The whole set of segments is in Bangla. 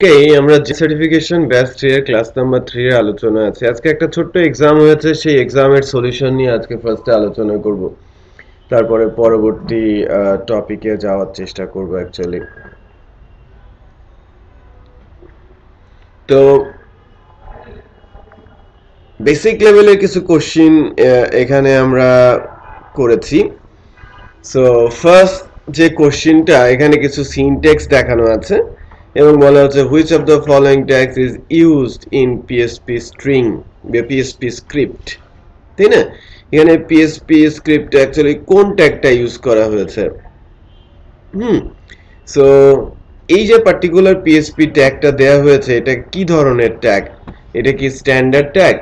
এই আমরা যে সার্টিফিকেশন ব্যাচ 3 এর ক্লাস নাম্বার 3 এর আলোচনা আছে। আজকে একটা ছোট্ট এক্সাম হয়েছে, সেই এক্সামের সলিউশন নিয়ে আজকে ফার্স্টে আলোচনা করব। তারপরে পরবর্তী টপিকে যাওয়ার চেষ্টা করব অ্যাকচুয়ালি। তো বেসিক লেভেলের কিছু কোশ্চিন এখানে আমরা করেছি। সো ফার্স্ট যে কোশ্চিনটা, এখানে কিছু সিনট্যাক্স দেখানো আছে এবং বলা হচ্ছে which of the following tags is used in PSP string বা পিএসপি স্ক্রিপ্ট, তাই না? এখানে পিএসপি স্ক্রিপ্ট অ্যাকচুয়ালি কোন ট্যাগটা ইউজ করা হয়েছে। সো এই যে পার্টিকুলার পিএসপি ট্যাগটা দেয়া হয়েছে, এটা কি ধরনের ট্যাগ? এটা কি স্ট্যান্ডার্ড ট্যাগ,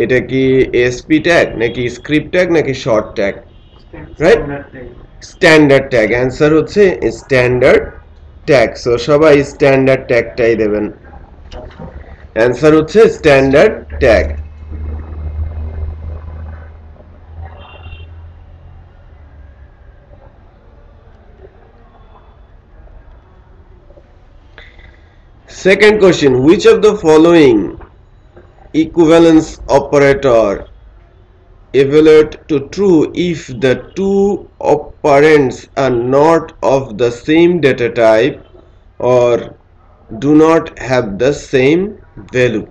এটা কি এসপি ট্যাগ, নাকি স্ক্রিপ্ট ট্যাগ, নাকি short tag? Right, standard tag. Answer হচ্ছে স্ট্যান্ডার্ড ট্যাগ। সো সবাই স্ট্যান্ডার্ড ট্যাগটাই দেবেন। অ্যান্সার হচ্ছে standard tag. Second question, which of the following equivalence operator evaluate to true if the two operands are not of the same data type or do not have the same value?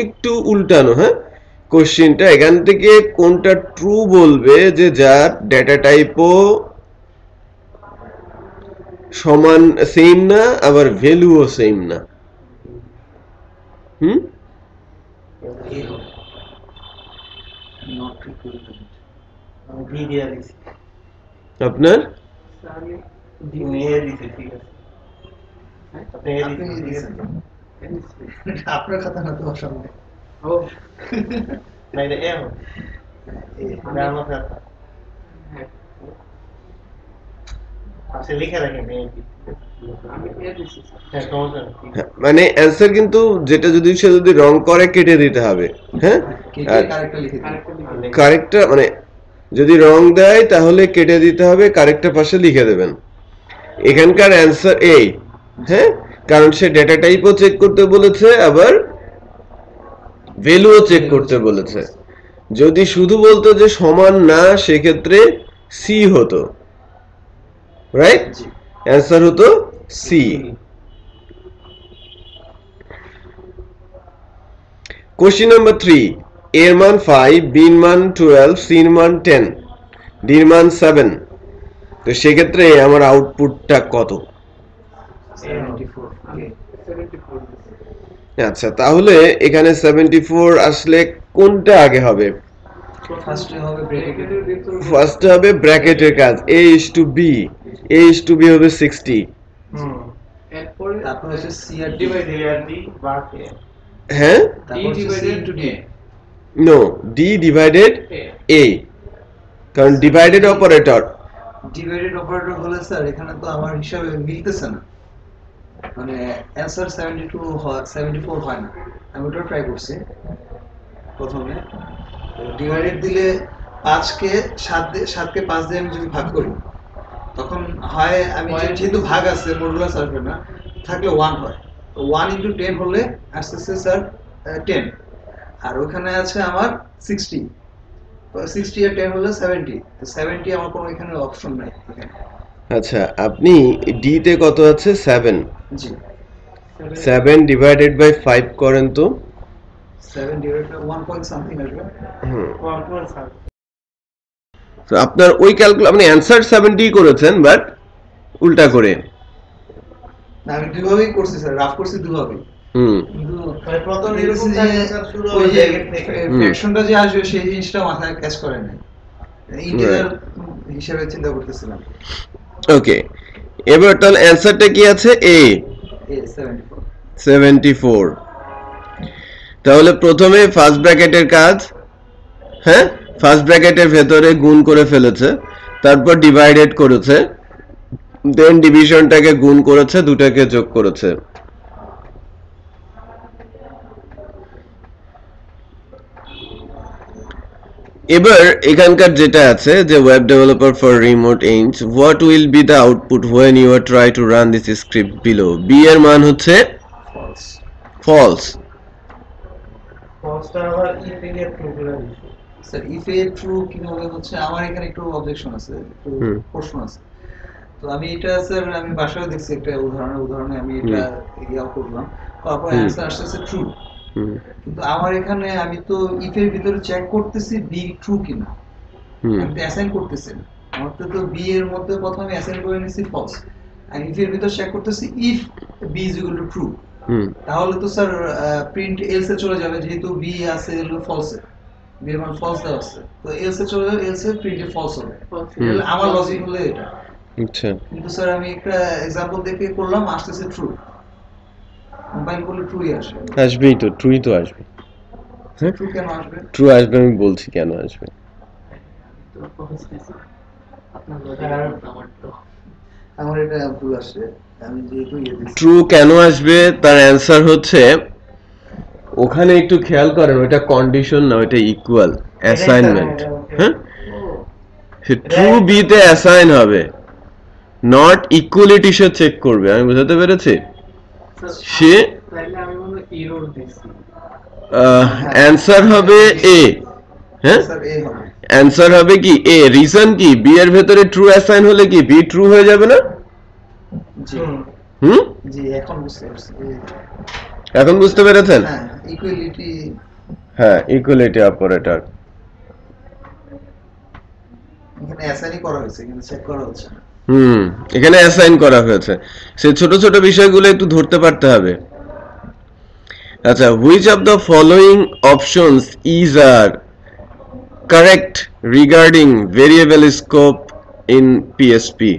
একটু উল্টানো, হ্যাঁ কোশ্চেনটা। এখান থেকে কোনটা ট্রু বলবে যে যার ডেটা টাইপও সমান সেম না, আবার ভ্যালুও সেম না। আপনার আপনার কথা না তো সামনে মানে অ্যান্সার কিন্তু যেটা যদি সে যদি রং করে কেটে দিতে হবে, হ্যাঁ। কারেক্টটা মানে যদি রং দেয় তাহলে কেটে দিতে হবে, কারেক্টের পাশে লিখে দেবেন। এখানকার অ্যান্সার এ, হ্যাঁ, কারণ সে ডেটা টাইপও চেক করতে বলেছে, আবার ভ্যালুও চেক করতে বলেছে। যদি শুধু বলতো যে সমান না, সেক্ষেত্রে সি হতো, রাইট? অ্যান্সার হতো সি। কোশ্চেন নাম্বার 3, এর মান 5, বির মান 12, সির মান 10, ডির মান 7। তো সেক্ষেত্রে আমার আউটপুটটা কত? আচ্ছা, তাহলে এখানে 74 আসলে কোনটা আগে হবে? ফার্স্টে হবে ব্র্যাকেটের কাজ, a is to b, a is to b হবে 60। তারপর হচ্ছে সি আর ডি বাই ডি বাকি, হ্যাঁ, তারপর C into D. No, d divided a, কারণ ডিভাইডেড অপারেটর। ডিভাইডেড অপারেটর হলে স্যার এখানে তো আমার হিসাবে মিলতেছে না, মানে অ্যানসার 72 হয়, 74 হয় না। আমি ওটা ট্রাই করছি প্রথমে। ডিভাইডেড দিলে 5 কে 7 কে 5 দিয়ে আমি যদি ভাগ করি, তখন হয় আমি যেহেতু ভাগ আছে মডুলাস আসবে না, থাকলে 1 হয়। 1 ইনটু 10 হলে আসছে স্যার 10, আর ওখানে আছে আমার 60, তো 60 আর 10 হলে 70, তো 70 আমার কোনো এখানে অপশন নাই এখানে। আচ্ছা, আপনি ডি তে কত আছে? 7। জি, 7 ডিভাইডেড বাই 5 করেন তো। 7 ডিভাইডেড বাই 1 পয়েন্ট সামথিং আসবে। 1.7। তো আপনার ওই ক্যালকুলেট, আপনি অ্যানসার 70 করেছেন বাট উল্টা করে। না, আমি দুইভাবেই করছি স্যার, রাফ করছি দুইভাবেই। কিন্তু প্রথম এরকম স্যার শুরু হয় ব্র্যাকেট থেকে ফ্র্যাকশনটা যে আসবে সেই জিনিসটা মাথায় ক্যাচ করে নাই, ইন্টিজার হিসেবে চিন্তা করতেছিলাম। ওকে, এবার তাহলে অ্যানসারটা কি আছে? এ 74। তাহলে প্রথমে ফার্স্ট ব্র্যাকেটের কাজ, হ্যাঁ, ফার্স্ট ব্র্যাকেটের ভেতরে গুণ করে ফেলেছে, তারপর ডিভাইডেড করেছে, দেন ডিভিশনটাকে গুণ করেছে, দুটাকে যোগ করেছে। এবার এখানকার যেটা আছে যে web developer for remote aims, what will be the output when you are try to run this script below? B এর মান হচ্ছে ফলস। ফলস। ফলসটা আবার ইফ এর ট্রু করে দিছি স্যার ইফ এ ট্রু কিভাবে হচ্ছে, আমার এখানে একটু অবজেকশন আছে, একটু প্রশ্ন আছে। তো আমি এটা স্যার আমি বাসায় দেখছি একটা উদাহরণে আমি এটা ইয়া করলাম, তারপর অ্যান্সার আসছে ট্রু। কিন্তু আমার এখানে আমি তো ইফ এর ভিতরে চেক করতেছি বি ট্রু কিনা, আমি তো অ্যাসাইন করতেছি না। আমার তো বি এর মধ্যে প্রথমে অ্যাসাইন করে নিছি ফলস, আর ইফ এর ভিতরে চেক করতেছি if B is equal to true. তাহলে তো স্যার প্রিন্ট এলস এ চলে যাবে, যেহেতু বি আছে হলো ফলসে, বি এর মান ফলস দেওয়া আছে, তো এলস এ চলে যাবে, এলস এ প্রিন্টে ফলস হবে। আমার লজিক হলো এটা। আচ্ছা, কিন্তু স্যার আমি একটা এক্সাম্পল দেখে করলাম, আসতেছে ট্রু, মোবাইল করলে ট্রুই আসবে। আসবেই তো, ট্রুই তো আসবে। ট্রু কেন আসবে? ট্রু আসবে, আমি বলছি কেন আসবে। তো বুঝতেছি আপনার লজিক আমার তো আমার এটা ভুল আসছে, আমি যেহেতু ইয়ে দিচ্ছি। ট্রু কেন আসবে তার অ্যান্সার হচ্ছে, ওখানে একটু খেয়াল করেন, ওইটা কন্ডিশন না, ওইটা ইকুয়াল অ্যাসাইনমেন্ট। হ্যাঁ, ট্রু বি তে অ্যাসাইন হবে, নট ইকুয়ালিটি সে চেক করবে। আমি বুঝাতে পেরেছি? সে তাহলে আমি মনে এরর দিছি, অ্যান্সার হবে এ। হ্যাঁ, স্যার এ হবে, অ্যান্সার হবে কি এ। রিজন কি, বি এর ভেতরে ট্রু অ্যাসাইন হলে কি বি ট্রু হয়ে যাবে না? জি হুম, জি এখন বুঝতে পারছি। এখন বুঝতে পেরেছেন? হ্যাঁ, ইকুয়ালিটি, হ্যাঁ, ইকুয়ালিটি অপারেটর। এখানে অ্যাসাইন করা হয়েছে কিন্তু চেক করা হচ্ছে না। এখানে অ্যাসাইন করা হয়েছে, সে ছোট ছোট বিষয়গুলো একটু ধরতে পারতে হবে। আচ্ছা, which of the following options is are correct regarding variable scope in PSP?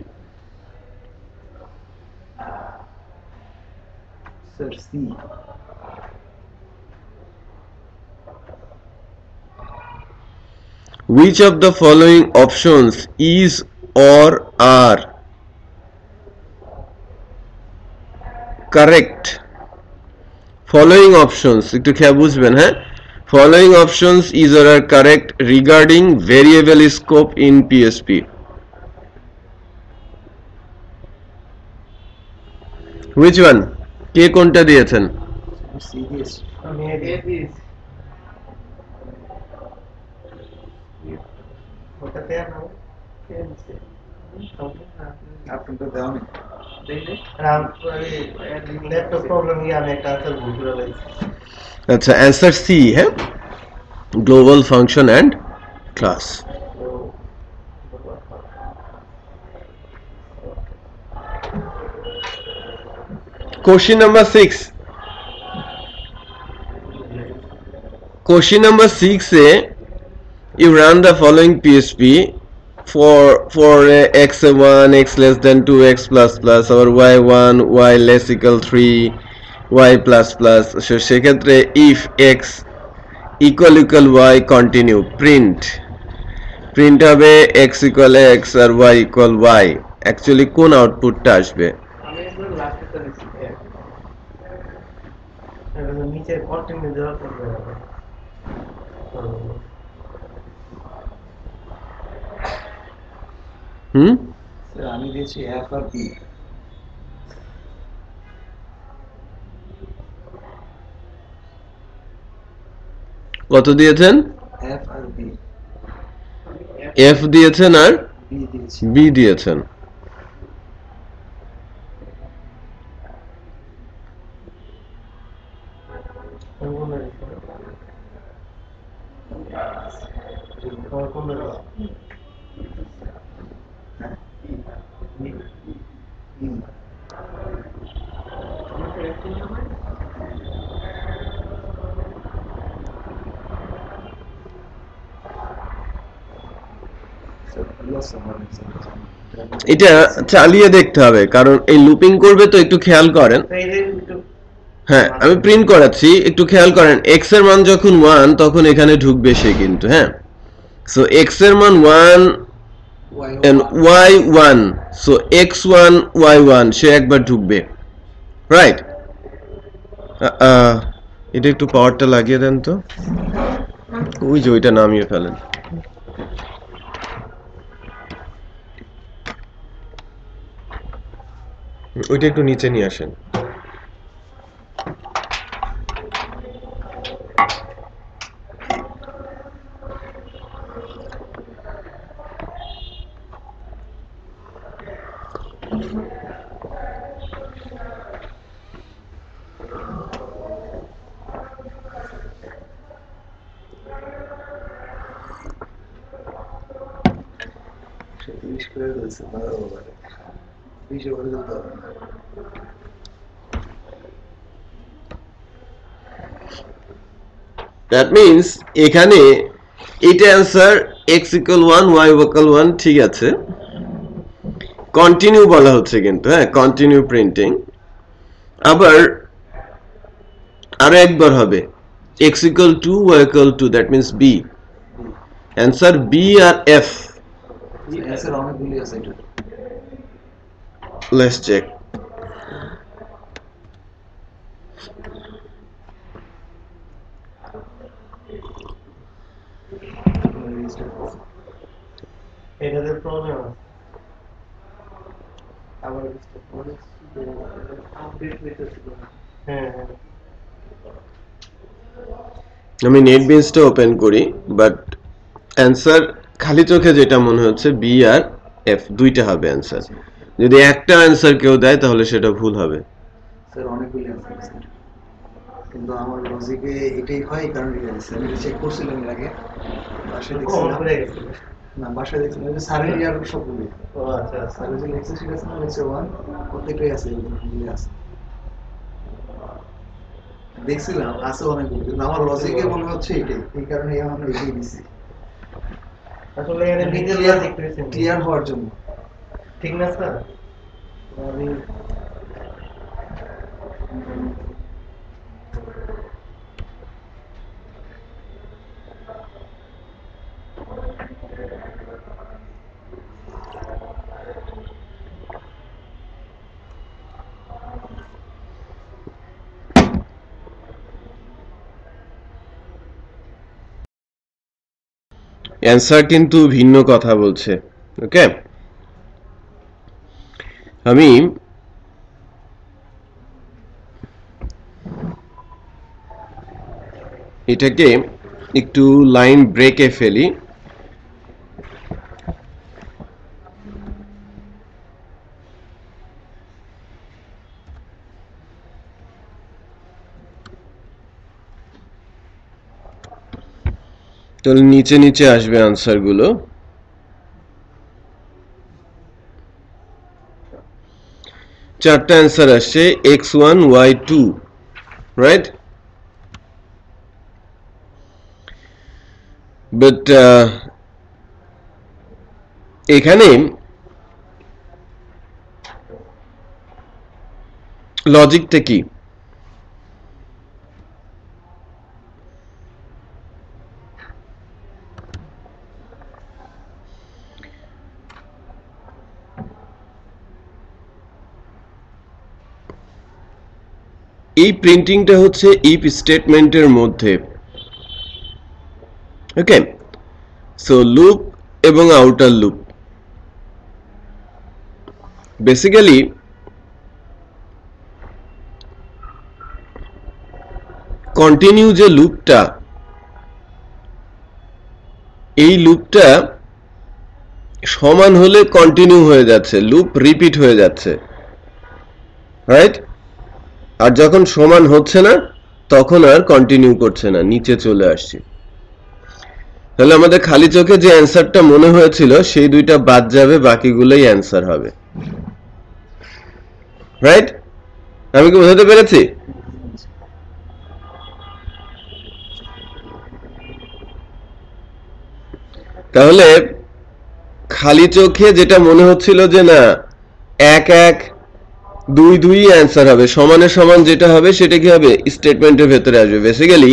Sir C. Which of the following options is or are correct? Following options একটু খেয়াল বুঝবেন। হ্যাঁ, following options is or are correct regarding variable scope in PSP. Which one? কে কোনটা দিয়েছেন? সি দিয়েছি। আমি এ দিয়েছি ওটাতে না কে দিছে আপনার তো দেওয়া নেই। ল্যাপটপ প্রবলেম নিয়ে আমি একটা আনসার ভুল করে দিয়েছি। আচ্ছা, অ্যান্সার সি। হ্যাঁ, global function and class. Question number 6. Question number 6 say you run the following PSP for x1 x less than 2x plus plus or y1 y less equal 3 y plus plus. So সেক্ষেত্রে if x equal y continue print হবে x equal x আর y equal y, actually কোন আউটপুটটা আসবে? আমি একবার লাস্টে তো নিছি এটা নিচে কন্টিনিউ দেওয়ার পর স্যার আমি দিয়েছি এফ আর বি। কত দিয়েছেন? F R B. এফ দিয়েছেন আর বি দিয়েছি। বি দিয়েছেন। এটা চালিয়ে দেখতে হবে, কারণ এই লুপিং করবে তো, একটু খেয়াল করেন। হ্যাঁ, আমি প্রিন্ট করাচ্ছি, একটু খেয়াল করেন। এক্স এর মান যখন 1 তখন এখানে ঢুকবে সে কিন্তু। হ্যাঁ, সো এক্স এর মান 1 and y1, so x1 y1 সে একবার ঢুকবে, রাইট? এটা একটু পাওয়ারটা লাগিয়ে দেন তো, ওই যে ওইটা নামিয়ে ফেলেন। ওইটা একটু নিচে নিয়ে আসেন। সে 20 করে দিয়েছে, ভালো ব্যাপারে 20 করে দিতে হবে না। দ্যাট মিন্স এখানে এটা answer x equal 1 y equal 1 ঠিক আছে, কন্টিনিউ বলা হচ্ছে কিন্তু, হ্যাঁ কন্টিনিউ প্রিন্টিং। আবার আরো একবার হবে x equal 2 y equal 2, that means b, answer b আর f। অ্যান্সার অনেকগুলি আছে এটা। Let's check. এটাতে প্রবলেম আছে। আবার আপডেট হইতেছিল না। হ্যাঁ হ্যাঁ আমি নেটবিনসটা ওপেন করি, বাট অ্যান্সার খালি চোখে যেটা মনে হচ্ছে বি আর এফ দুইটা হবে অ্যান্সার। যদি একটা অ্যান্সার কেউ দেয় তাহলে সেটা ভুল হবে। স্যার অনেকগুলি অ্যান্সার আছে, কিন্তু আমার লজিকে এটাই হয়, কারণ আমি চেক করছিলাম এর আগে, বাসায় কমন দেখছিলাম। করে গেছে। না, বাসায় দেখছিলাম যে স্যারের ইয়ার সবগুলি ও আচ্ছা আচ্ছা। স্যারের যে লেকচার শিট আছে না, লেকচার 1 প্রত্যেকটাই আছে, এগুলি আছে। দেখছিলাম আছে অনেকগুলি, কিন্তু আমার লজিকে মনে হচ্ছে এটাই, এই কারণে আমরা এটাই দিছি আসলে এটা নিজে লজিক করেছেন ক্লিয়ার হওয়ার জন্য। ঠিক না স্যার? আমি অ্যান্সার কিন্তু ভিন্ন কথা বলছে। ওকে, আমি এটাকে একটু লাইন ব্রেকে ফেলি। তাহলে নিচে নিচে আসবে আনসার গুলো। চারটা অ্যান্সার আসছে x1 y2, রাইট? বাট এখানে লজিকটা কি? এই প্রিন্টিংটা হচ্ছে ইফ স্টেটমেন্টের মধ্যে। ওকে, সো লুপ এবং আউটার লুপ বেসিক্যালি কন্টিনিউ যে লুপটা, এই লুপটা সমান হলে কন্টিনিউ হয়ে যাচ্ছে, লুপ রিপিট হয়ে যাচ্ছে, রাইট? আর যখন সমান হচ্ছে না তখন আর কন্টিনিউ করছে না, নিচে চলে আসছে। তাহলে আমাদের খালি চোখে যে অ্যান্সারটা মনে হয়েছিল সেই দুইটা বাদ যাবে, বাকিগুলোই অ্যান্সার হবে, রাইট? আমি কি বোঝাতে পেরেছি? তাহলে খালি চোখে যেটা মনে হচ্ছিল যে না 1 1 2 2 অ্যান্সার হবে, সমানের সমান যেটা হবে সেটা কি হবে? স্টেটমেন্টের ভেতরে আসবে। বেসিক্যালি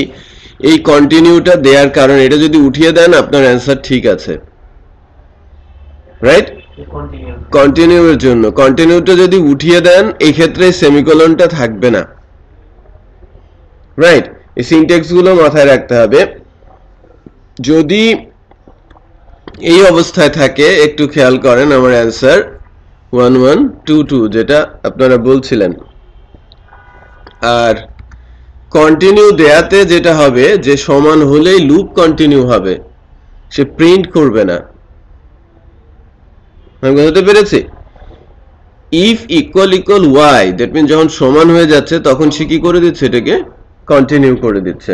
এই কন্টিনিউটা দেওয়ার কারণ, এটা যদি উঠিয়ে দেন আপনার অ্যান্সার ঠিক আছে, রাইট? কন্টিনিউ এর জন্য কন্টিনিউটা যদি উঠিয়ে দেন এই ক্ষেত্রে সেমিকোলনটা থাকবে না, রাইট? এই সিনট্যাক্স গুলো মাথায় রাখতে হবে। যদি এই অবস্থায় থাকে, একটু খেয়াল করেন আমার অ্যান্সার 1122 যেটা আপনারা বলছিলেন। আর কন্টিনিউ দেয়াতে যেটা হবে যে সমান হলেই লুপ কন্টিনিউ হবে, সে প্রিন্ট করবে না। আমি বুঝতে পেরেছি? If equal equal Y, that mean যখন সমান হয়ে যাচ্ছে তখন সে কি করে দিচ্ছে, এটাকে কন্টিনিউ করে দিচ্ছে।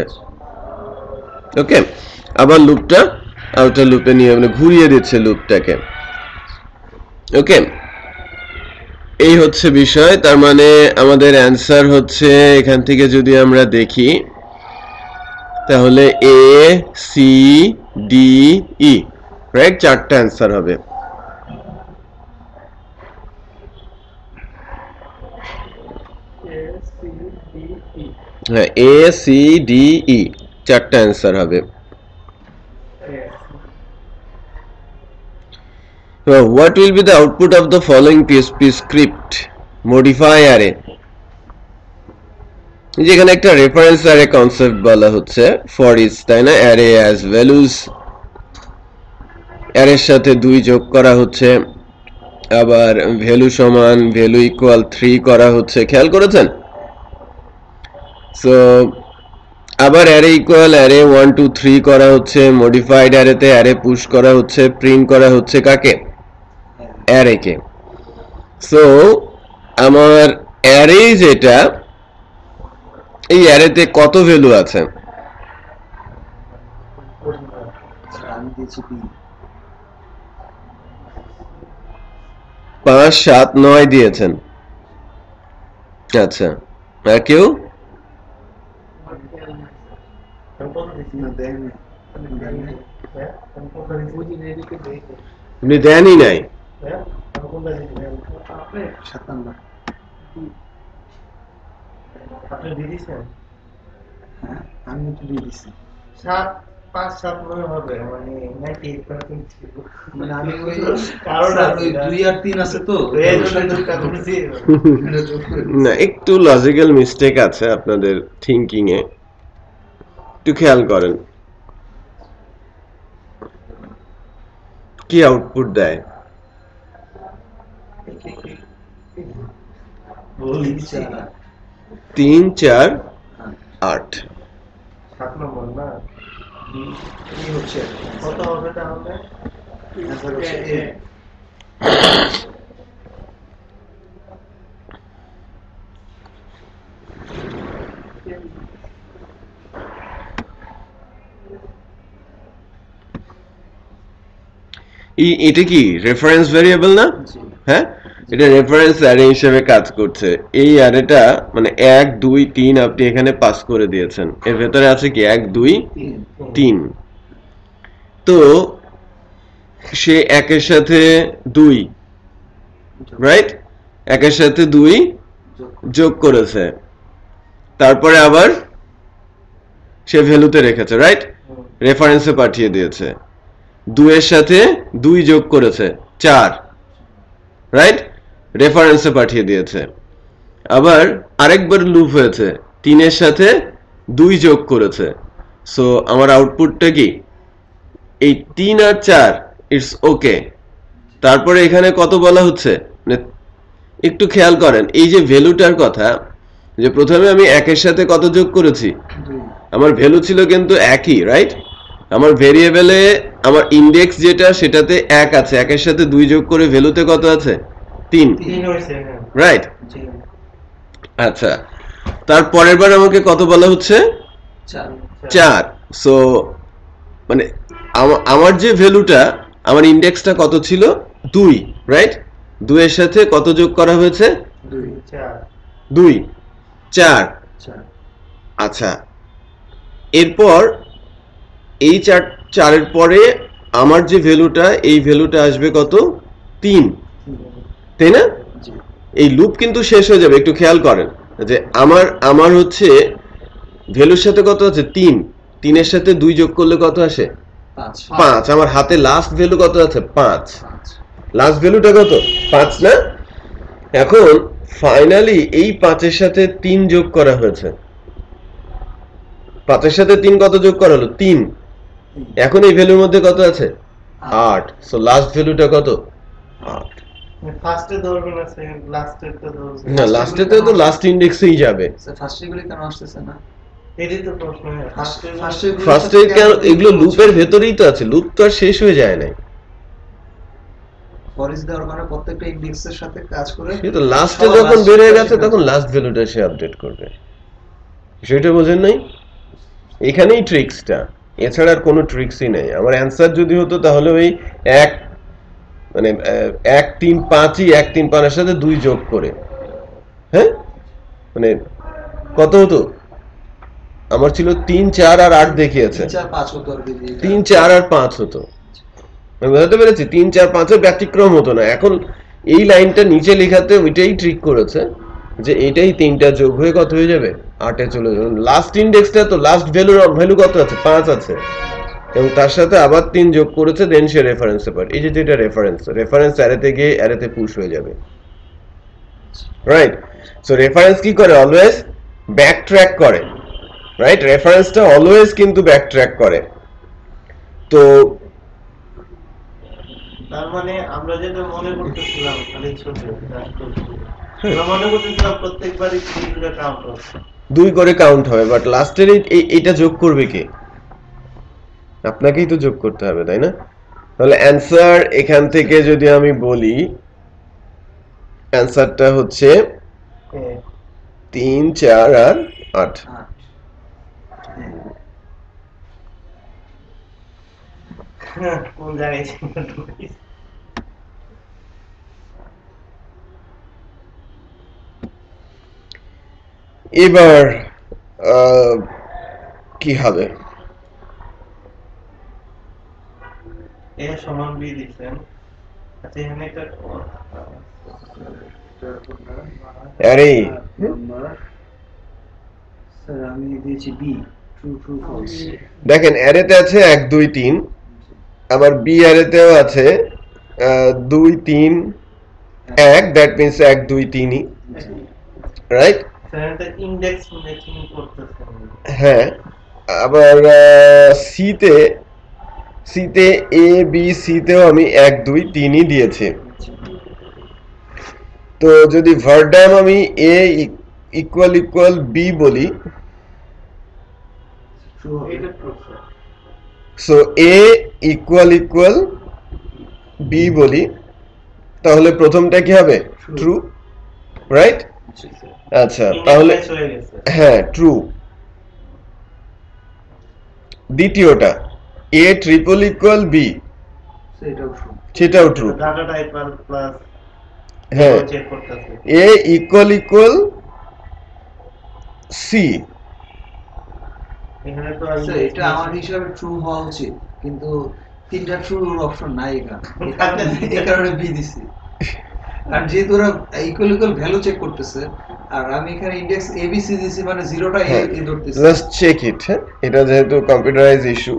ওকে, আবার লুপটা আউটার লুপে নিয়ে মানে ঘুরিয়ে দিচ্ছে লুপটাকে। ওকে, এই হচ্ছে বিষয়। তার মানে আমাদের অ্যান্সার হচ্ছে, এখান থেকে যদি আমরা দেখি তাহলে A C D E, right? চারটা অ্যান্সার হবে। হ্যাঁ, এ সি ডি ই চারটা অ্যান্সার হবে। What will be the output of the following PHP script? Modify array. যেখানে একটা রেফারেন্স অ্যারে কনসেপ্ট বলা হচ্ছে ফর ইচ, তাই না? অ্যারে অ্যাজ ভ্যালুজ, অ্যারের সাথে 2 যোগ করা হচ্ছে, আবার ভ্যালু সমান ভ্যালু ইকুয়াল 3 করা হচ্ছে, খেয়াল করেছেন? সো আবার অ্যারে ইকুয়াল অ্যারে 1 2 3 করা হচ্ছে, মডিফাইড অ্যারেতে অ্যারে পুশ করা হচ্ছে, প্রিন্ট করা হচ্ছে কাকে? অ্যারেকে। সো আমার অ্যারে যেটা, এই অ্যারেতে কত ভ্যালু আছে? আমি দিয়েছি বি। 5 7 9 দিয়েছেন। আচ্ছা, আর কেউ? না দেয়নি। আপনি দেনই নাই। 7 নাম্বার। আপনি দিয়ে দিয়েছেন? হ্যাঁ, আমি তো দিয়ে দিচ্ছি। 7 5 7 মনে হবে, মানে 98% ছিল। মানে আমি ওই কারণ স্যার, আছে ওই না। 2 আর 3 আছে তো, এই জন্য যোগটা করেছি। এটা যোগ করে দিচ্ছি। না, একটু লজিক্যাল মিস্টেক আছে আপনাদের থিংকিং এ, একটু খেয়াল করেন। কি আউটপুট দেয়? বলি 3 4 8। 7 নম্বর না? কি হচ্ছে? কত হবে তাহলে? অ্যান্সার হচ্ছে এ। এটা কি রেফারেন্স ভেরিয়েবল না? হ্যাঁ, এটা রেফারেন্স অ্যারে হিসেবে কাজ করছে। এই অ্যারেটা মানে 1 2 3 আপনি এখানে পাস করে দিয়েছেন, এর ভেতরে আছে কি 1 2 3। তো সে একের সাথে 2, রাইট? একের সাথে 2 যোগ করেছে, তারপরে আবার সে ভ্যালুতে রেখেছে, রাইট? রেফারেন্সে পাঠিয়ে দিয়েছে। 2 এর সাথে 2 যোগ করেছে 4, রাইট? রেফারেন্সে পাঠিয়ে দিয়েছে। আবার আরেকবার লুপ হয়েছে, 3 এর সাথে 2 যোগ করেছে। সো আমার আউটপুটটা কি? এই 3 আর 4 ইটস ওকে। তারপরে এখানে কত বলা হচ্ছে, মানে একটু খেয়াল করেন এই যে ভ্যালুটার কথা, যে প্রথমে আমি 1 এর সাথে কত যোগ করেছি? 2। আমার ভ্যালু ছিল কিন্তু একই, রাইট? আমার ভেরিয়েবলে আমার ইনডেক্স যেটা সেটাতে 1 আছে, 1 এর সাথে 2 যোগ করে ভ্যালুতে কত আছে? 3, 3 হয়েছে, হ্যাঁ। রাইট? জি। আচ্ছা, তারপরের বার আমাকে কত বলা হচ্ছে? 4। 4। সো মানে আমার যে ভ্যালুটা, আমার ইনডেক্সটা কত ছিল? 2, রাইট? 2 এর সাথে কত যোগ করা হয়েছে? 2 2 4। 4। আচ্ছা, এরপর এই 4 এর পরে আমার যে ভ্যালুটা, এই ভ্যালুটা আসবে কত? 3, তাই না? জি। এই লুপ কিন্তু শেষ হয়ে যাবে। একটু খেয়াল করেন যে আমার হচ্ছে ভ্যালুর সাথে কত আছে? 3, 3 এর সাথে 2 যোগ করলে কত আসে? 5। আমার হাতে লাস্ট ভ্যালু কত আছে? 5। লাস্ট ভ্যালুটা কত? 5 না? এখন ফাইনালি এই 5 এর সাথে 3 যোগ করা হয়েছে। 5 এর সাথে 3 কত যোগ করা হলো? 3। এখন এই ভ্যালুর মধ্যে কত আছে? 8 সো লাস্ট ভ্যালুটা কত 8 ফার্স্টে ধরবে না সেকেন্ড লাস্টের তো ধরবে না লাস্টে তো লাস্ট ইন্ডেক্সেই যাবে স্যার ফার্স্ট এগুলি কেন আসতেছে না এটাই তো প্রশ্ন ফার্স্টে ফার্স্টে এগুলো লুপের ভেতরেই তো আছে লুপ তো আর শেষ হয়ে যায় না ফর ইজ দেওয়ার মানে প্রত্যেকটা ইন্ডেক্সের সাথে কাজ করে সে তো লাস্টে যখন বের হয়ে গেছে তখন লাস্ট ভ্যালুটা সে আপডেট করবে সেটা বোঝেন নাই এখানেই ট্রিক্সটা এছাড়া আর কোনো ট্রিক্সই নেই আমার অ্যান্সার যদি হতো তাহলে ওই এক মানে 1 3 5ই 1 3 5 এর সাথে 2 যোগ করে হ্যাঁ মানে কত হতো আমার ছিল 3 4 আর 8 দেখিয়েছে 3 4 5 হতো আর কি 3 4 আর 5 হতো আমি বুঝতে পেরেছি 3 4 5 এর ব্যতিক্রম হতো না এখন এই লাইনটা নিচে লেখাতে ওইটাই ট্রিক করেছে যে এটাই তিনটা যোগ হয়ে কত হয়ে যাবে 8 এ চলে যাবে লাস্ট ইনডেক্সটা তো লাস্ট ভ্যালু কত আছে 5 আছে এবং তার সাথে আবার 3 যোগ করেছে দেন সে রেফারেন্সে পারে এই যে এটা রেফারেন্স অ্যারেতে গিয়ে অ্যারেতে পুশ হয়ে যাবে রাইট সো রেফারেন্স কি করে অলওয়েজ ব্যাক ট্র্যাক করে রাইট রেফারেন্সটা অলওয়েজ কিন্তু ব্যাক ট্র্যাক করে তো তার মানে আমরা যেটা মনে করতেছিলাম খালি ছোট আমরা মনে করতেছিলাম প্রত্যেকবারই 3 করে কাউন্ট হচ্ছে 2 করে কাউন্ট হবে বাট লাস্টের এইটা যোগ করবে কে আপনাকেই তো যোগ করতে হবে তাই না তাহলে অ্যানসার এখান থেকে যদি আমি বলি অ্যানসারটা হচ্ছে 3 4 আর 8 কোন জায়গায় এবার কি হবে এ সমান বি দিবেন আচ্ছা এখানে একটা আরে স্যার আমি দিয়েছি বি ট্রু ট্রু ফলস দেখেন অ্যারেতে আছে 1 2 3 আবার বি অ্যারেতেও আছে 2 3 1 দ্যাট মিন্স 1 2 3 ই রাইট সেটা ইনডেক্স মেকিং করতেছেন হ্যাঁ আবার সিতে এ বি সিতেও আমি 1 2 3 ই দিয়েছি তো যদি ভার্ডাম আমি এ ইকুয়াল বি বলি ট্রু এটা ট্রু সো এ ইকুয়াল বি বলি তাহলে প্রথমটা কি হবে ট্রু রাইট আচ্ছা তাহলে হ্যাঁ ট্রু দ্বিতীয়টা এ ট্রিপল ইকুয়াল বি সেটাও ট্রু ডাটা টাইপ প্লাস হ্যাঁ চেক করতেছে এ ইকুয়াল সি এখানে তো স্যার এটা আমার হিসাবে ট্রু হওয়া উচিত কিন্তু তিনটা ট্রুর অপশন নাই এখানে এই কারণে বি দিছি আর যেহেতু ওরা ইকুয়াল ভ্যালু চেক করতেছে আর আমি এখানে ইনডেক্স এবিসি দিছি মানে জিরোটা এ ধরতেছি জাস্ট চেক ইট হ্যাঁ এটা যেহেতু computerise issue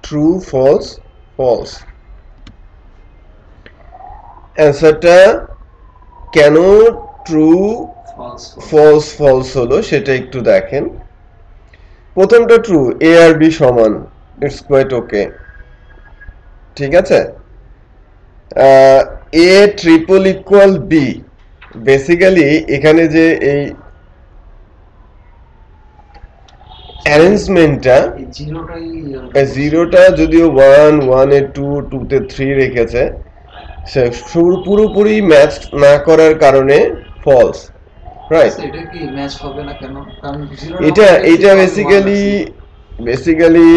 true false false অ্যান্সারটা কেন ট্রু ফলস হলো সেটা একটু দেখেন প্রথমটা ট্রু এ আর বি সমান ইটস কোয়াইট ওকে ঠিক আছে A triple equal B basically এখানে যে এই অ্যারেঞ্জমেন্টটা জিরোটা যদিও 1 1 এ 2 2 তে 3 রেখেছে সে পুরোপুরি ম্যাচ না করার কারণে ফলস রাইট এটা কি ম্যাচ হবে না কেন কারণ এটা বেসিক্যালি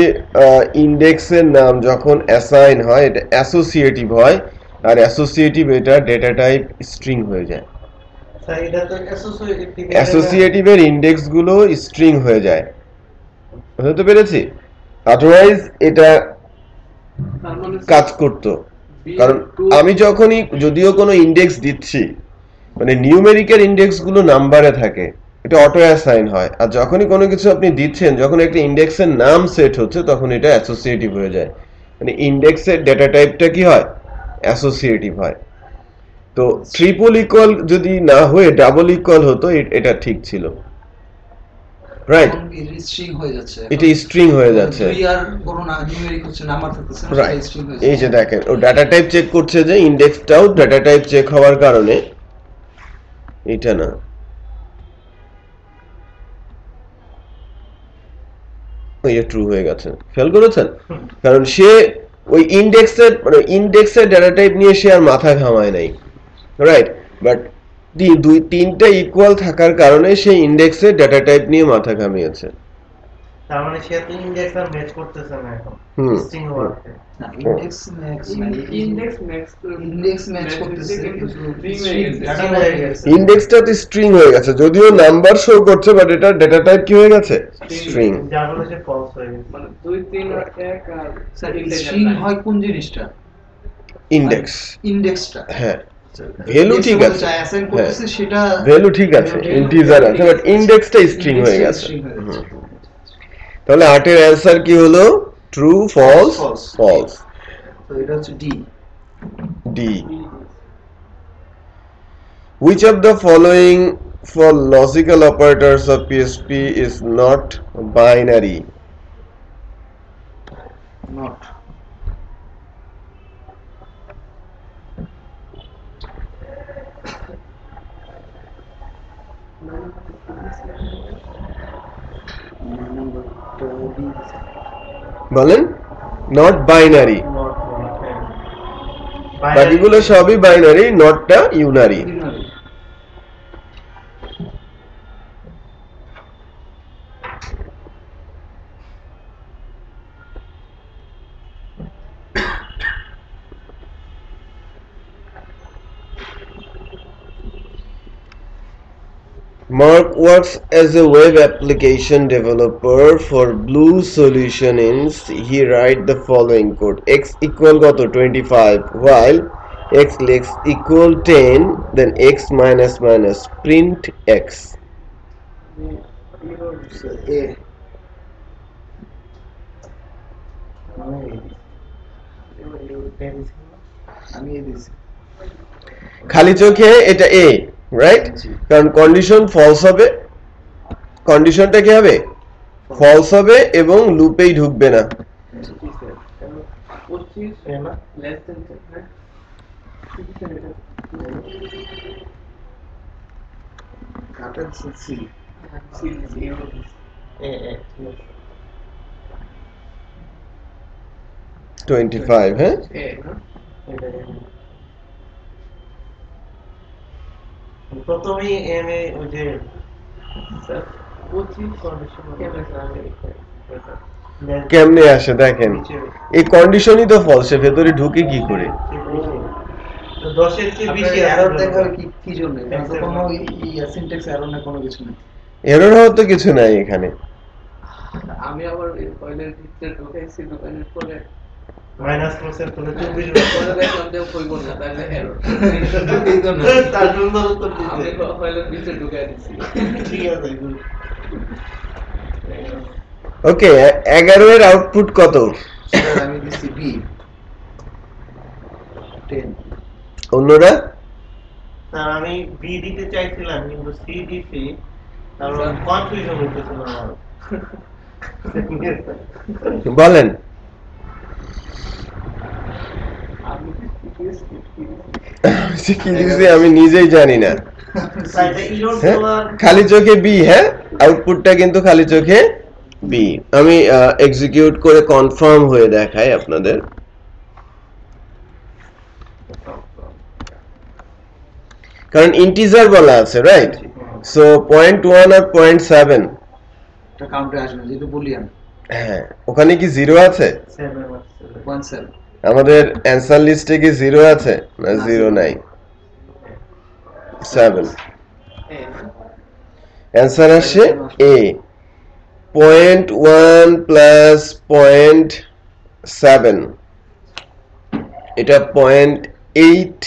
ইনডেক্সের নাম যখন অ্যাসাইন হয় এটা অ্যাসোসিয়েটিভ হয় আর অ্যাসোসিয়েটিভ এটা ডেটা টাইপ স্ট্রিং হয়ে যায় স্যার এটা তো অ্যাসোসিয়েটিভের ইনডেক্স গুলো স্ট্রিং হয়ে যায় বুঝতে পেরেছি আদারওয়াইজ এটা কাজ করতো কারণ আমি যখনই যদিও কোনো ইন্ডেক্স দিচ্ছি মানে নিউমেরিক্যাল ইন্ডেক্স গুলো নাম্বারে থাকে এটা অটো অ্যাসাইন হয় আর যখনই কোনো কিছু আপনি দিচ্ছেন যখন একটা ইন্ডেক্সের নাম সেট হচ্ছে তখন এটা অ্যাসোসিয়েটিভ হয়ে যায় মানে ইন্ডেক্সের ডেটা টাইপটা কি হয় অ্যাসোসিয়েটিভ হয় তো ট্রিপল ইকুয়াল যদি না হয়ে ডাবল ইকুয়াল হতো এটা ঠিক ছিল রাইট স্ট্রিং হয়ে যাচ্ছে এটা স্ট্রিং হয়ে যাচ্ছে দুই আর কোনো না নিউমেরিক হচ্ছে নাম্বার থাকতেছে না রাইট স্ট্রিং হয়ে এই যে দেখেন ও ডাটা টাইপ চেক করছে যে ইন্ডেক্সটাও ডাটা টাইপ চেক হওয়ার কারণে এটা না এটা ট্রু হয়ে গেছে ফেল করেছেন কারণ সে ওই ইন্ডেক্সের ডাটা টাইপ নিয়ে সে আর মাথা ঘামায় নাই রাইট বাট দুই তিনটা ইকুয়াল থাকার কারণে সে ইন্ডেক্সের ডাটা টাইপ নিয়ে মাথা ঘামিয়েছে তার মানে সে তো ইন্ডেক্স আর ম্যাচ করতেছে না এখন স্ট্রিং ওয়ার্কে না ইন্ডেক্স ম্যাচ করতেছে কিন্তু ইন্ডেক্সটা তো স্ট্রিং হয়ে গেছে যদিও নাম্বার শো করছে বাট এটা ডেটা টাইপ কি হয়ে গেছে স্ট্রিং যার ফলে সে ফলস হয়ে গেছে মানে 2 3 আর 1 আর স্ট্রিং হয় কোন জিনিসটা ইন্ডেক্সটা হ্যাঁ ভ্যালু ঠিক আছে অ্যাসাইন করতেছে সেটা ভ্যালু ঠিক আছে ইন্টিজার আছে বাট ইন্ডেক্সটা স্ট্রিং হয়ে গেছে তাহলে 8 এর অ্যানসার কি হলো ট্রু ফলস ফলস তো এটা হচ্ছে D D. Which of the following for logical operators of PSP is not binary? Not বলেন not binary বাকিগুলো সবই বাইনারি নটটা unary Mark works as a web application developer for Blue Solutions. He write the following code: x equal কত 25 while x less equal 10, then x minus minus print x. এ আমি এ দিছি খালি চোখে এটা a রাইট কারণ কন্ডিশন ফলস হবে কন্ডিশনটা কি হবে ফলস হবে এবং লুপেই ঢুকবে না 25 না লেস দেন 10 কাটেন সি এ 25 হ্যাঁ প্রথমেই এম এ ওই যে 25 কন্ডিশন কেমনে আসে দেখেন এই কন্ডিশনই তো ফলস এর ভেতরে ঢুকে কি করে 10 এর চেয়ে বেশি এরর দেখাবে কি জন্য এটা তো কোনো সিনট্যাক্স এরর না কোনো কিছু না এরর হওয়ার তো কিছু নাই এখানে আমি আবার এই ফাইলের ভিতরে ঢুকাইছি দোকানের পরে মাইনাস প্রসেস করে 24 পরে দেখলাম যে হইব না তাহলে এরর এই জন্য তার জন্য তো আমি ফাইলের ভিতরে ঢুকাই দিছি ঠিক আছে ওকে 11 এর আউটপুট কত স্যার আমি দিছি বি 10 অন্যরা স্যার আমি বি দিতে চাইছিলাম কিন্তু সি দিছি তারপর কনফিউশন হইতেছিল আমার বলেন আমি কি দিছি আমি নিজেই জানি না হ্যাঁ? খালি চোখে বি হ্যাঁ আউটপুটটা কিন্তু খালি চোখে বি আমি এক্সিকিউট করে কনফার্ম হয়ে দেখাই আপনাদের কারণ ইন্টিজার বলা আছে রাইট সো 0.1 আর 0.7 এটা কাউন্টে আসবে যেটা বুলিয়ান হ্যাঁ ওখানে কি জিরো আছে 0.7 আমাদের অ্যানসার লিস্টে কি জিরো আছে না জিরো নাই 7 অ্যানসার আসে এ 0.1 প্লাস 0.7 এটা 0.8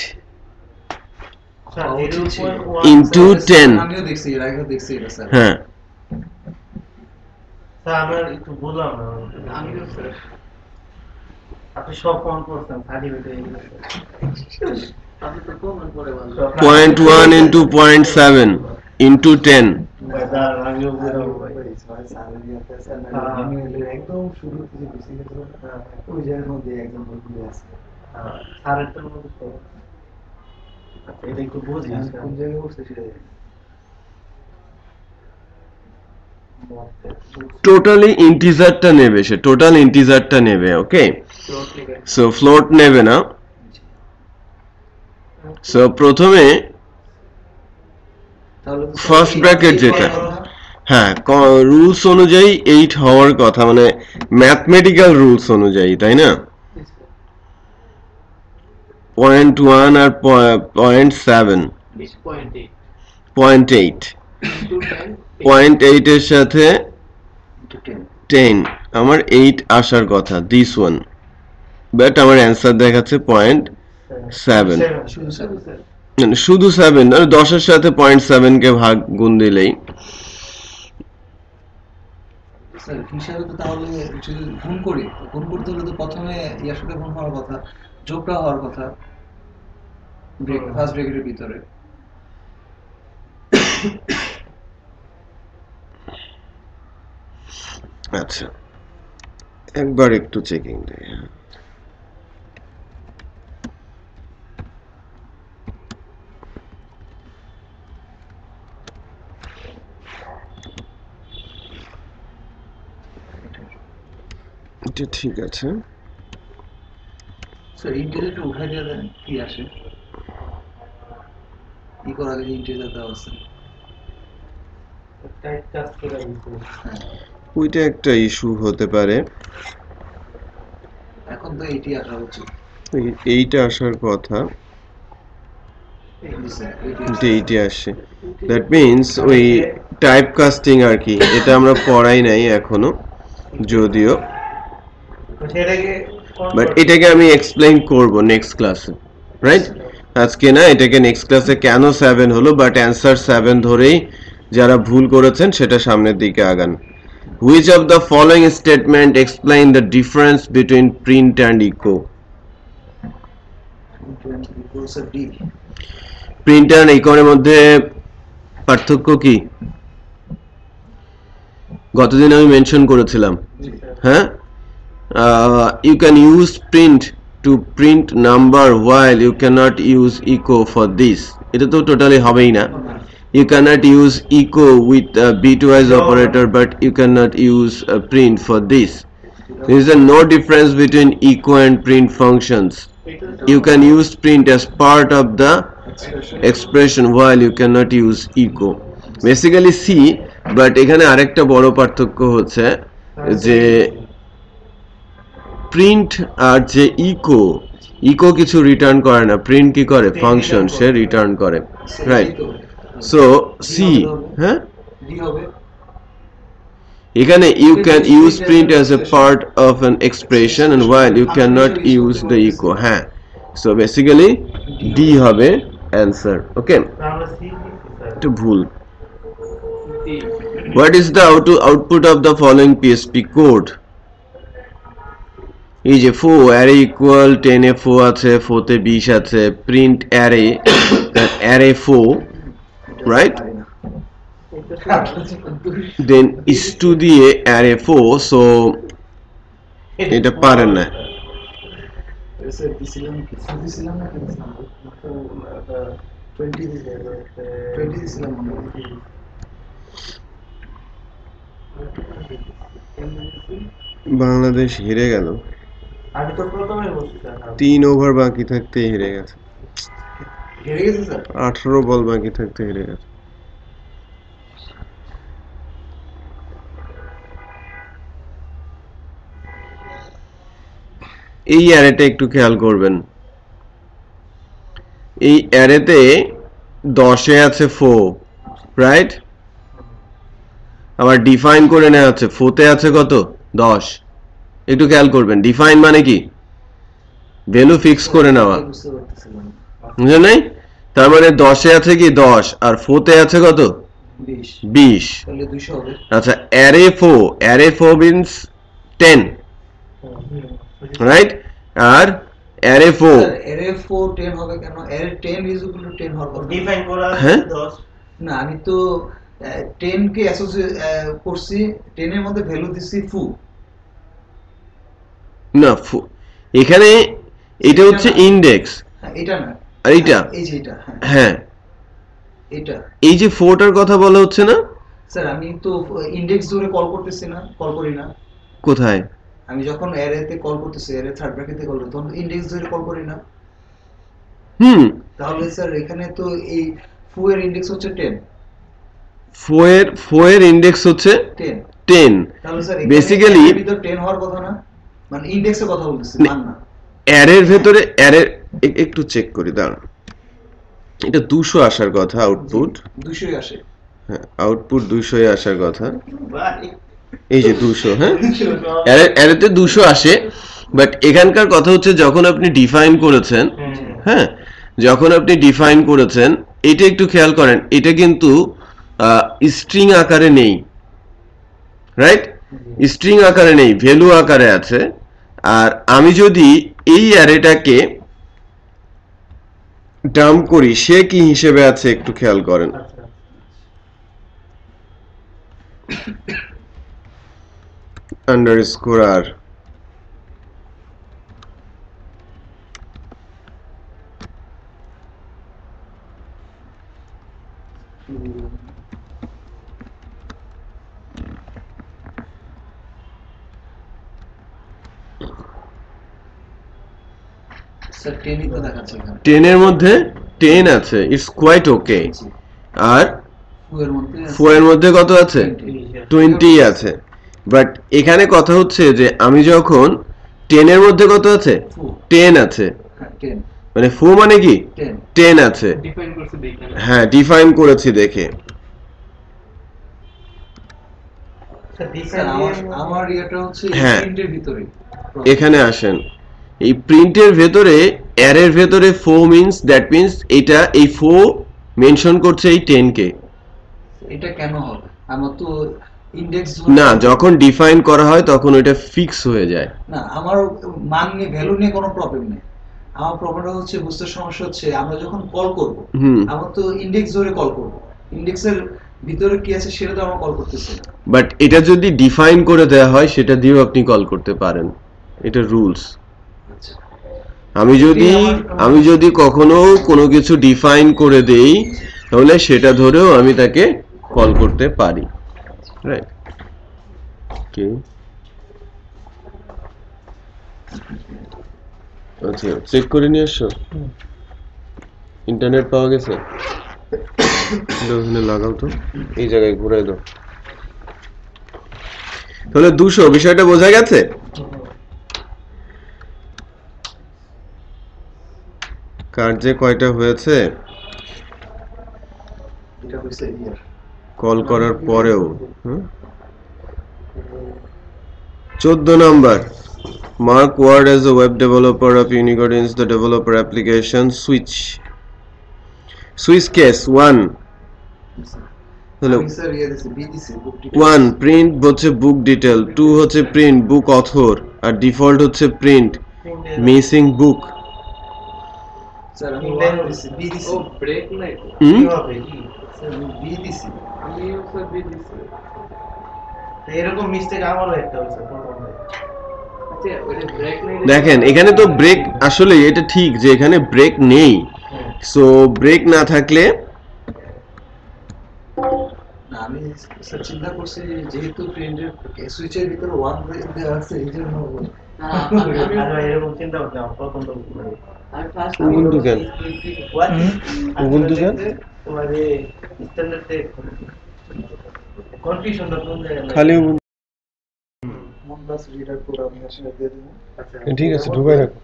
স্যার এর উপর into 10 আমিও দেখছি এর আগেও দেখছি এটা স্যার হ্যাঁ স্যার আমার একটু বললাম না আমিও স্যার আপনি সব ফোন করছেন সার্টিফিকেট আপনি তো কমন করে বলেন 0.1 into 0.7 into 10 আমিও বললাম একদম শুরু থেকে বেশি গেছিল ওই জায়গার মধ্যে একদম ভুলে আছে সারেরটার মধ্যে তো আচ্ছা, এটা একটু বুঝি কোন জায়গায় বসতে সেটা টোটালি ইন্টিজারটা নেবে সে টোটাল ইন্টিজারটা নেবে ওকে সো ফ্লোট নেবে না সো প্রথমে তাহলে তো First bracket যেটা। হ্যাঁ রুলস অনুযায়ী 8 হওয়ার কথা মানে ম্যাথমেটিক্যাল রুলস অনুযায়ী তাই না 0.1 আর 0.7 0.8 0.8 এর সাথে 10 আমার 8 আসার কথা দিস ওয়ান বাট আমার অ্যান্সার দেখাচ্ছে 0.7 শুধু স্যার মানে শুধু 7 আর 10 এর সাথে 0.7 কে ভাগ গুণ দিলেই স্যার হিসাবে তো তাহলে যদি গুণ করি গুণ করতে হলে তো প্রথমে ইয়ার সাথে গুণ হওয়ার কথা যোগটা হওয়ার কথা ফার্স্ট ব্র্যাকেটের ভিতরে আচ্ছা একবার একটু চেকিং দেই এটা ঠিক আছে স্যার ইন্টিজারটা উঠাই দিয়ে দেন কি আসে ই করার আগে ইন্টিজার দেওয়া আছে টাইট কাজ করে দিতে ওইটা একটা ইস্যু হতে পারে এখন তো এটি আসা উচিত এইটা আসার কথা কিন্তু এইটা আসে দ্যাট মিন্স ওই টাইপ কাস্টিং আর কি এটা আমরা পড়াই নাই এখনো যদিও সেটাকে বাট এটাকে আমি এক্সপ্লেইন করব নেক্সট ক্লাসে রাইট আজকে না এটাকে নেক্সট ক্লাসে কেন 7 হলো বাট অ্যানসার 7 ধরেই যারা ভুল করেছেন সেটা সামনের দিকে আগান which of the following statement explain the difference between print and echo D print and echo এর মধ্যে পার্থক্য কি গতদিন আমি মেনশন করেছিলাম হ্যাঁ you can use print to print number while you cannot use echo for this এটা তো টোটালি হবেই না you cannot use echo with a bitwise operator but you cannot use a print for this there is a no difference between echo and print functions you can use print as part of the expression while you cannot use echo basically see but এখানে আরেকটা বড় পার্থক্য হচ্ছে যে প্রিন্ট আর যে ইকো ইকো কিছু রিটার্ন করে না প্রিন্ট কি করে ফাংশন সে রিটার্ন করে রাইট সো সি হ্যাঁ ডি হবে এখানে you can use print as a part of an expression and while you can not use the echo হ্যাঁ সো বেসিক্যালি ডি হবে অ্যান্সার ওকে আমরা সি স্যার একটু ভুল what is the output of the following PSP code এই যে 4 array equal 10 এ 4 আছে 4 তে 20 আছে print array that array 4 right then is to দিয়ে array 4 so এটা পারেন না স্যার দিছিলাম কি দিছিলাম না দিছিলাম 20 দিছিলাম 20 দিছিলাম মনে হয় বাংলাদেশ হেরে গেল আমি তো প্রথমে বলছি স্যার 3 ওভার বাকি থাকতে হেরে গেছে হেরে গেছে স্যার 18 বল বাকি থাকতে হেরে গেছে এই অ্যারেটা একটু খেয়াল করবেন এই অ্যারেতে 10 এ আছে 4 রাইট আবার ডিফাইন করে নেওয়া আছে 4 তে আছে কত 10 একটু খেয়াল করবেন ডিফাইন মানে কি ভ্যালু ফিক্স করে নেওয়া, বুঝতে পারতেছিলাম বুঝলে নাই? তার মানে 10 এ আছে কি 10 আর 4 তে আছে কত 20 20। তাহলে 200 হবে। আচ্ছা array 4 means 10, রাইট? আর array 4 অ্যারে 4 10 হবে কেন? অ্যারে 10 ইজ ইকুয়াল টু 10 হওয়ার কথা। ডিফাইন করা হ্যাঁ? আছে 10। না আমি তো 10 কে অ্যাসোসিয়েট করছি, 10 এর মধ্যে ভ্যালু দিছি ফু। না এখানে এটা হচ্ছে ইনডেক্স, হ্যাঁ এটা না, আর এইটা এই যে এটা, হ্যাঁ হ্যাঁ এটা। এই যে 4টার কথা বলা হচ্ছে না, স্যার আমি তো ইনডেক্স ধরে কল করতেছি না, কল করি না। কোথায়? আমি যখন অ্যারেতে কল করতেছি, অ্যারে থার্ড ব্র্যাকেটে কল করতে, তখন ইনডেক্স ধরে কল করি না। হুম তাহলে স্যার এখানে তো এই ফু এর ইনডেক্স হচ্ছে 10 4 এর ইনডেক্স হচ্ছে 10 10। তাহলে স্যার বেসিক্যালি ভিতর 10 হওয়ার কথা না, মানে ইনডেক্সের কথা বলতেছি, মান না। অ্যারের ভেতরে অ্যারে একটু চেক করি দাঁড়ান, এটা 200 আসার কথা আউটপুট, 200 আসে। হ্যাঁ আউটপুট 200 এ আসার কথা, ভাই এই যে 200, হ্যাঁ অ্যারেতে 200 আসে। বাট এখানকার কথা হচ্ছে যখন আপনি ডিফাইন করেছেন, হ্যাঁ যখন আপনি ডিফাইন করেছেন, এটা একটু খেয়াল করেন, এটা কিন্তু স্ট্রিং আকারে নেই, রাইট? স্ট্রিং আকারে নেই, ভ্যালু আকারে আছে। আর আমি যদি এই অ্যারেটাকে ডাম্প করি, সে কি হিসেবে আছে একটু খেয়াল করেন। আন্ডারস্কোর আর স্যার 10 ই তো দেখাচ্ছে এখানে। 10 এর মধ্যে 10 আছে, ইটস কোয়াইট ওকে। আর ফু এর মধ্যে 4 এর মধ্যে কত আছে? 20 আছে। বাট এখানে কথা হচ্ছে যে আমি যখন 10 এর মধ্যে কত আছে? 10 আছে, হ্যাঁ 10 মানে 4 মানে কি 10 10 আছে, ডিফাইন করছে দেখেন। হ্যাঁ ডিফাইন করেছি দেখে। স্যার আমার এটা হচ্ছে হ্যাঁ। প্রিন্টের ভিতরে। এখানে আসেন, এই প্রিন্টের ভেতরে অ্যারের ভেতরে 4 মিন্স, দ্যাট মিন্স এটা এই 4 মেনশন করছে এই 10 কে। এটা কেন হবে? আমার তো ইনডেক্স না, যখন ডিফাইন করা হয় তখন ওটা ফিক্স হয়ে যায়। না, আমার মান নিয়ে ভ্যালু নিয়ে কোনো প্রবলেম নেই। আমার প্রবলেমটা হচ্ছে, বুঝতে সমস্যা হচ্ছে, আমরা যখন কল করব, আমরা তো ইনডেক্স ধরে কল করব, ইনডেক্সের ভিতরে কি আছে সেটা তো আমরা কল করতেছি না। বাট এটা যদি ডিফাইন করে দেওয়া হয় সেটা দিয়েও আপনি কল করতে পারেন, এটা রুলস। আচ্ছা আমি যদি কখনো কোনো কিছু ডিফাইন করে দেই তাহলে সেটা ধরেও আমি তাকে কল করতে পারি, রাইট? ওকে, আচ্ছা চেক করে নিয়ে আসো, ইন্টারনেট পাওয়া গেছে? ওখানে লাগাও তো, এই জায়গায় ঘুরাই দাও। তাহলে 200 বিষয়টা বোঝা গেছে? কার্যে কয়টা হয়েছে এটা হচ্ছে ইয়ার কল করার পরেও? 14 number, Mark Ward as a web developer of Unicode is the developer application switch case 1. আমি স্যার ইয়ে দিছি, বি দিছি, বুক ডিটেইল। 1 প্রিন্ট হচ্ছে বুক ডিটেল, 2 হচ্ছে প্রিন্ট বুক অথর, আর ডিফল্ট হচ্ছে প্রিন্ট মিসিং বুক। স্যার আমি 1 দিছি, বি দিছি। ও ব্রেক নাই তো। কি হবে কি? স্যার আমি বি দিছি। আমি স্যার দিয়ে দিছি। এরকম মিস্টেক আমারও একটা হয়েছে প্রথমে। আচ্ছা ওটা ব্রেক নাই। দেখেন এখানে তো ব্রেক, আসলে এটা ঠিক যে এখানে ব্রেক নেই, সো ব্রেক না থাকলে না, আমি স্যার চিন্তা করছি যেহেতু প্রিন্টের সুইচের ভিতরে 1 দেওয়া আছে এই জন্য। আর এরকম চিন্তা করতে আমার প্রথম তো আমি ফার্স্ট Ubuntu কেন? Ubuntu কেন? তোমার এই ইন্টারনেটে কনফিউশনটা কোন জায়গায়? খালি মনবাস রিডার করে আমি আসলে দিয়ে দেব। ঠিক আছে ঢুকাই রাখো।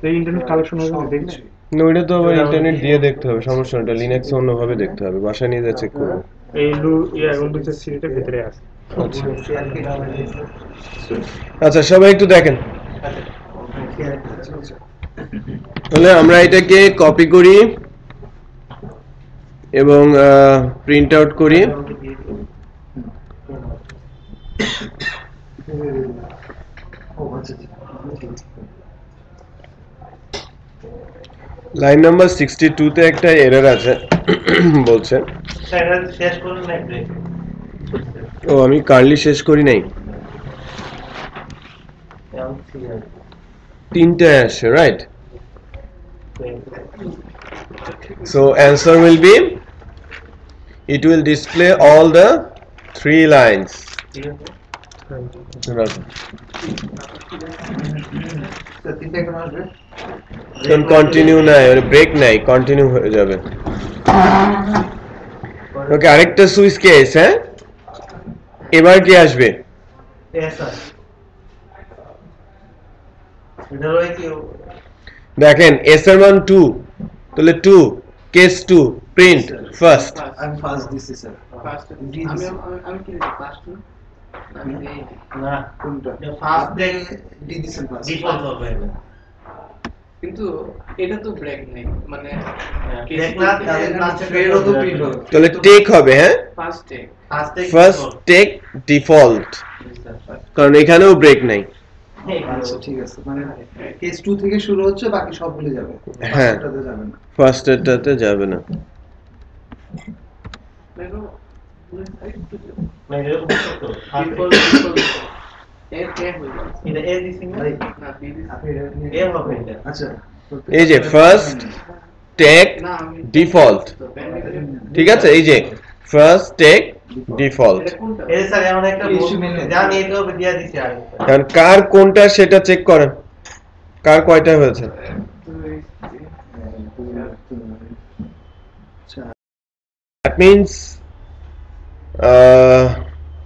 এই ইন্টারনেট কালেকশন হবে দেখলে না ওইটা তো আবার ইন্টারনেট দিয়ে দেখতে হবে, সমস্যা না, লিনাক্সে অন্যভাবে দেখতে হবে, বাসায় নিয়ে যা চেক করবো। এই উইন্ডোজের সিরিজটা ভিতরে আছে। আচ্ছা আচ্ছা সবাই একটু দেখেন। আচ্ছা তাহলে আমরা এটাকে কপি করি এবং প্রিন্ট আউট করি। লাইন নাম্বার 62 তে একটা এরর আছে বলছে। শেষ করুন না ব্রেক। ও আমি কার্লি শেষ করি নাই, তিনটায় আসে, right? So answer will be, it will display all the 3 lines. তিনটা কেন আসবে? এখন কন্টিনিউ নাই, ব্রেক নাই, কন্টিনিউ হয়ে যাবে। ওকে, আরেকটা সুইচ কেস, হ্যাঁ? এবার কি আসবে? দেখেন এস এর মান 2, তাহলে 2 কেস 2 প্রিন্ট ফার্স্ট। আমি ফার্স্ট দিছি স্যার। ফার্স্ট আমি কি ফার্স্ট আমি দেই না, কোনটা? ফার্স্ট ব্রেক ডি দিছেন ফার্স্ট। ডিফল্ট হবে। কিন্তু এটা তো ব্রেক নেই, মানে ব্রেক না ফেরও তো প্রিন্ট হবে। তাহলে টেক হবে, হ্যাঁ? First day first take default, কারণ এখানেও ব্রেক নাই। আচ্ছা ঠিক আছে, মানে কেস 2 থেকে শুরু হচ্ছে, বাকি সবগুলো যাবে। হ্যাঁ। ফার্স্টটাতে যাবে না। ফার্স্ট এটাতে যাবে না। ডিফল্ট এটা এ দিছি না, ভাই, না বি আপনি এটা নিয়ে- এ হবে এটা। আচ্ছা এই যে ফার্স্ট টেক না আমি ডিফল্ট, ঠিক আছে? এই যে ফার্স্ট টেক ডিফল্ট, এটা কোনটা? এই স্যার এমন একটা HTML জানি এটা হবে দিয়া দিছি আর কারণ কার কোনটা সেটা চেক করেন, কার কয়টা হয়েছে। That means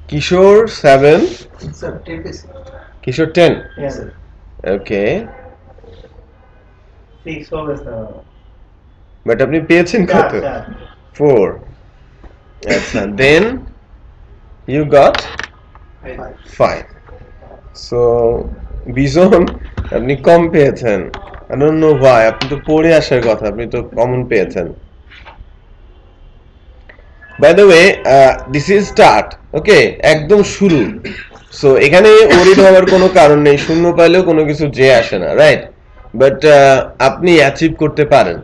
Kishore 7, sir 10 page. Kishore 10। Yes, ওকে, 6 হবে স্যার। বাট আপনি পেয়েছেন কত? 4। আচ্ছা, দেন ইউ গট 5. সো বিজন আপনি কম পেয়েছেন। আই ডোন্ট নো হোয়াই, আপনি তো পড়ে আসার কথা, আপনি তো কমন পেয়েছেন। By the way, this is start, okay, একদম শুরু। সো এখানে ওরিড হওয়ার কোনো কারণ নেই, শূন্য পাইলেও কোনো কিছু যে আসে না, রাইট? বাট আপনি অ্যাচিভ করতে পারেন।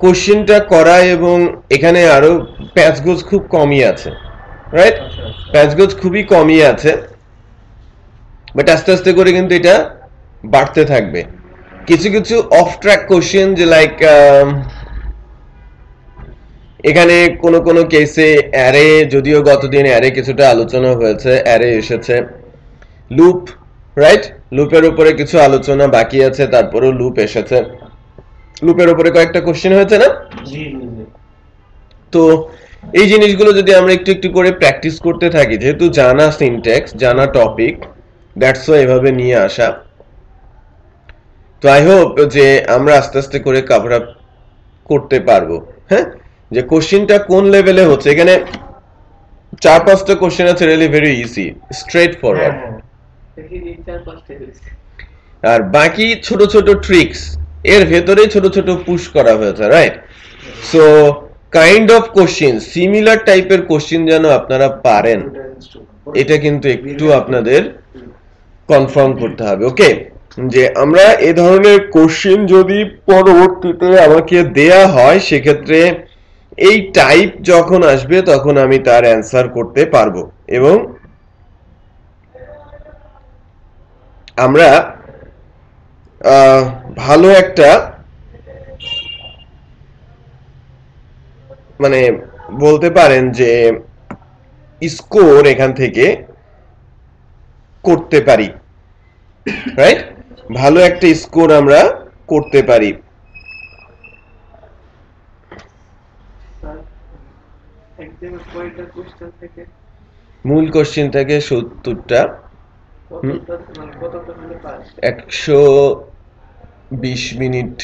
কোশ্চেনটা করা এবং এখানে আরো প্যাচগোজ খুব কমই আছে, রাইট? প্যাচগোজ খুবই কমই আছে, বাট আস্তে আস্তে করে কিন্তু এটা বাড়তে থাকবে। কিছু কিছু অফ ট্র্যাক কোশ্চেন, যে লাইক এখানে কোনো কোনো কেসে অ্যারে, যদিও গতদিন অ্যারে কিছুটা আলোচনা হয়েছে, অ্যারে এসেছে, লুপ, রাইট? লুপের উপরে কিছু আলোচনা বাকি আছে, তারপরেও লুপ এসেছে। লুপের উপরে কয়েকটা কোশ্চেন হয়েছে না? জি জি জি। তো এই জিনিসগুলো যদি আমরা একটু একটু করে প্র্যাকটিস করতে থাকি, যেহেতু জানা সিনট্যাক্স, জানা টপিক, দ্যাটস ওয়াই এভাবে নিয়ে আসা। তো আই হোপ যে আমরা আস্তে আস্তে করে কভার আপ করতে পারবো, হ্যাঁ? যে কোশ্চেনটা কোন লেভেলে হচ্ছে, এখানে 4-5টা কোশ্চেন আছে, really very easy, straight forward. দেখি এই 4-5টা হয়েছে। আর বাকি ছোট ছোট ট্রিক্স এর ভেতরে ছোট ছোট পুশ করা হয়েছে, right? So kind of question, similar টাইপের কোশ্চেন যেন আপনারা পারেন, এটা কিন্তু একটু আপনাদের কনফার্ম করতে হবে, ওকে? যে আমরা এই ধরনের কোশ্চেন যদি পরবর্তীতে আমাকে দেয়া হয়, সেক্ষেত্রে এই টাইপ যখন আসবে তখন আমি তার অ্যান্সার করতে পারবো, এবং আমরা ভালো একটা, মানে বলতে পারেন যে স্কোর এখান থেকে করতে পারি, রাইট? ভালো একটা স্কোর আমরা করতে পারি। একদম কয়টা কোশ্চেন থেকে মূল কোশ্চেন থেকে 70টা, কতটা হলে পাস? 120 মিনিট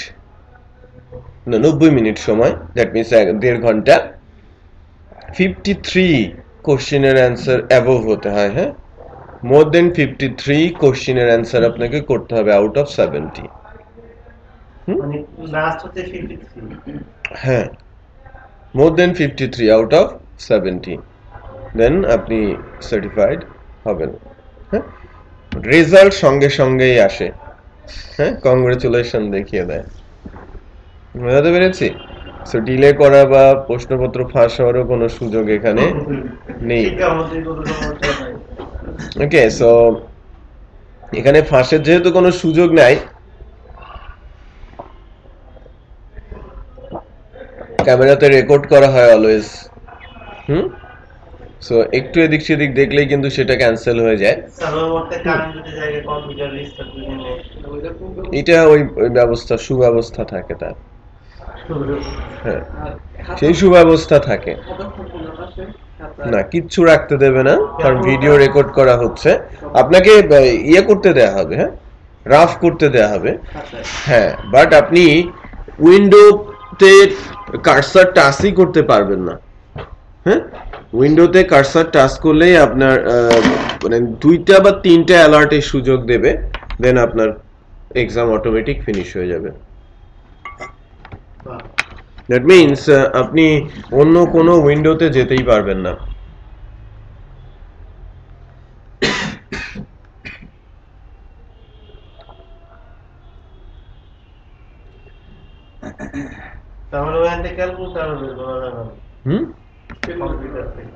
না 90 মিনিট সময়, দ্যাট মিনস 1.5 ঘন্টা। 53 কোশ্চেনের অ্যান্সার অ্যাবভ হতে হয়, হ্যাঁ? মোর দেন 53 কোশ্চেনের অ্যান্সার আপনাকে করতে হবে আউট অফ 70। মানে লাস্ট হচ্ছে 53 হ্যাঁ, মোর দেন 53 আউট অফ 70, দেন আপনি সার্টিফাইড হবেন। হ্যাঁ, রেজাল্ট সঙ্গে সঙ্গেই আসে। হ্যাঁ, কংগ্রেচুলেশন দেখিয়ে দেয়। বুঝতে পেরেছি? সো ডিলে করা বা প্রশ্নপত্র ফাঁস হওয়ারও কোনো সুযোগ এখানে নেই। শিক্ষার মধ্যে কোনো সমস্যা নাই। ওকে, সো এখানে ফাঁসের যেহেতু কোনো সুযোগ নাই, ক্যামেরাতে রেকর্ড করা হয় অলওয়েজ। সো একটু এদিক সেদিক দেখলেই কিন্তু সেটা ক্যান্সেল হয়ে যায়। সার্ভার মধ্যে কারেন্ট যদি জায়গায় কম্পিউটার রিস্টার্ট করে নেয় এটা ওই ব্যবস্থা, সুব্যবস্থা থাকে তার। হ্যাঁ, সেই সুব্যবস্থা থাকে না, কিচ্ছু রাখতে দেবে না, কারণ ভিডিও রেকর্ড করা হচ্ছে। আপনাকে ইয়ে করতে দেয়া হবে, হ্যাঁ, রাফ করতে দেয়া হবে। হ্যাঁ, বাট আপনি উইন্ডোতে কার্সার টাচই করতে পারবেন না। হ্যাঁ, উইন্ডোতে কার্সার টাচ করলেই আপনার মানে 2টা বা 3টা অ্যালার্টের সুযোগ দেবে, দেন আপনার এক্সাম অটোমেটিক ফিনিশ হয়ে যাবে। দ্যাট মিনস আপনি অন্য কোনো উইন্ডোতে যেতেই পারবেন না। তাহলে ওখান থেকে ক্যালকুলেটর বের করা যাবে না কম্পিউটার থেকে।